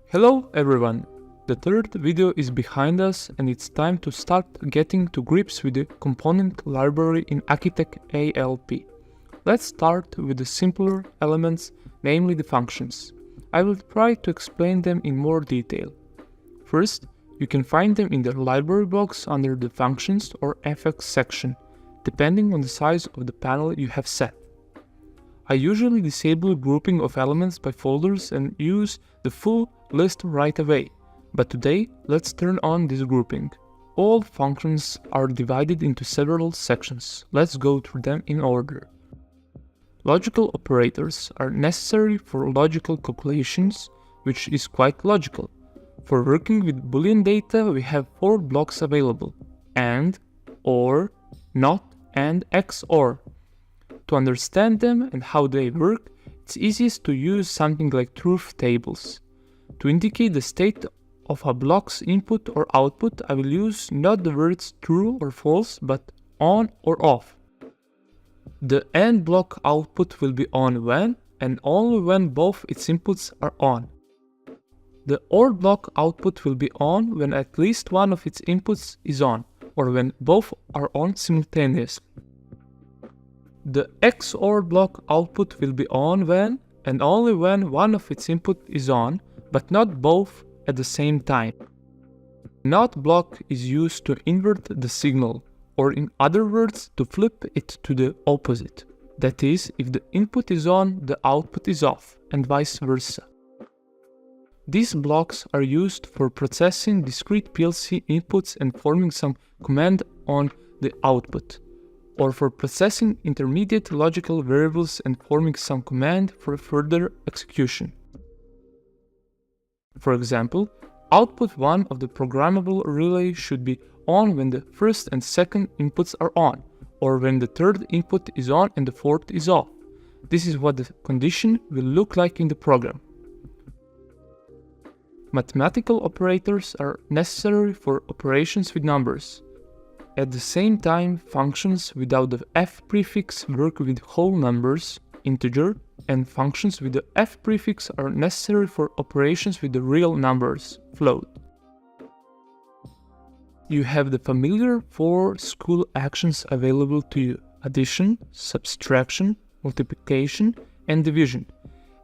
Hello everyone! The third video is behind us and it's time to start getting to grips with the component library in Akitec ALP. Let's start with the simpler elements, namely the functions. I will try to explain them in more detail. First, you can find them in the library box under the functions or FX section, depending on the size of the panel you have set. I usually disable grouping of elements by folders and use the full list right away, but today let's turn on this grouping. All functions are divided into several sections. Let's go through them in order. Logical operators are necessary for logical calculations, which is quite logical. For working with Boolean data, we have 4 blocks available: AND, OR, NOT, and XOR. To understand them and how they work, it's easiest to use something like truth tables. To indicate the state of a block's input or output, I will use not the words true or false, but on or off. The AND block output will be on when and only when both its inputs are on. The OR block output will be on when at least one of its inputs is on, or when both are on simultaneously. The XOR block output will be on when and only when one of its input is on, but not both at the same time. NOT block is used to invert the signal, or in other words, to flip it to the opposite. That is, if the input is on, the output is off, and vice versa. These blocks are used for processing discrete PLC inputs and forming some command on the output, or for processing intermediate logical variables and forming some command for further execution. For example, output 1 of the programmable relay should be on when the first and second inputs are on, or when the third input is on and the fourth is off. This is what the condition will look like in the program. Mathematical operators are necessary for operations with numbers. At the same time, functions without the F prefix work with whole numbers, integer, and functions with the F prefix are necessary for operations with the real numbers, float. You have the familiar 4 school actions available to you: addition, subtraction, multiplication, and division.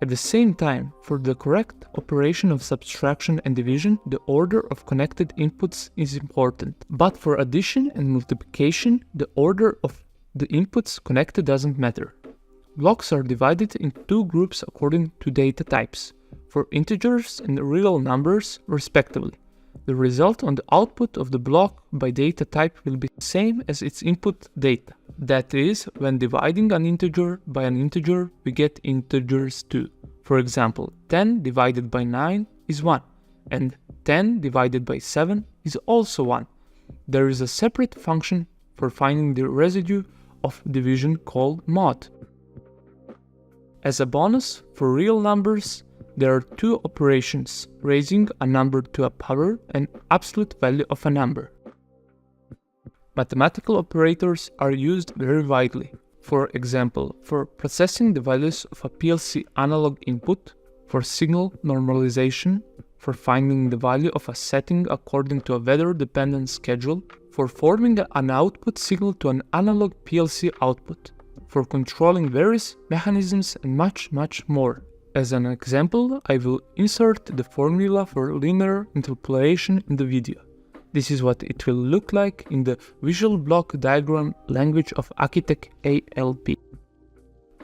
At the same time, for the correct operation of subtraction and division, the order of connected inputs is important. But for addition and multiplication, the order of the inputs connected doesn't matter. Blocks are divided into 2 groups according to data types, for integers and real numbers respectively. The result on the output of the block by data type will be the same as its input data. That is, when dividing an integer by an integer, we get integers too. For example, 10 divided by 9 is 1, and 10 divided by 7 is also 1. There is a separate function for finding the residue of division called mod. As a bonus, for real numbers, there are 2 operations: raising a number to a power and absolute value of a number. Mathematical operators are used very widely. For example, for processing the values of a PLC analog input, for signal normalization, for finding the value of a setting according to a weather-dependent schedule, for forming an output signal to an analog PLC output, for controlling various mechanisms, and much more. As an example, I will insert the formula for linear interpolation in the video. This is what it will look like in the visual block diagram language of Akitec ALP.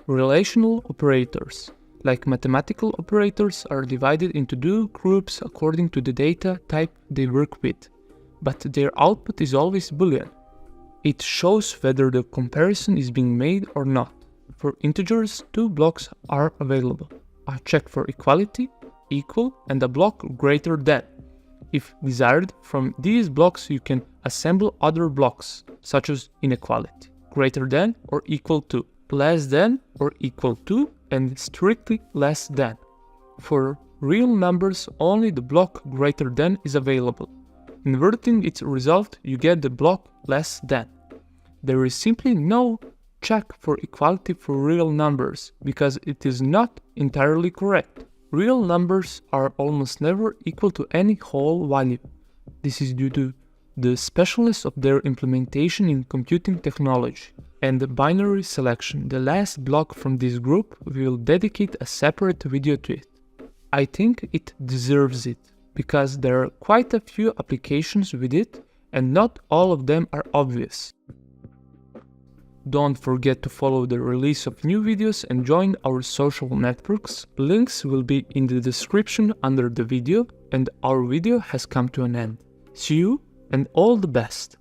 Relational operators, like mathematical operators, are divided into 2 groups according to the data type they work with, but their output is always Boolean. It shows whether the comparison is being made or not. For integers, 2 blocks are available: a check for equality, equal, and a block greater than. If desired, from these blocks you can assemble other blocks, such as inequality, greater than or equal to, less than or equal to, and strictly less than. For real numbers, only the block greater than is available. Inverting its result, you get the block less than. There is simply no check for equality for real numbers, because it is not entirely correct. Real numbers are almost never equal to any whole value. This is due to the specialness of their implementation in computing technology and the binary selection. The last block from this group, we will dedicate a separate video to it. I think it deserves it, because there are quite a few applications with it and not all of them are obvious. Don't forget to follow the release of new videos and join our social networks. Links will be in the description under the video, and our video has come to an end. See you and all the best!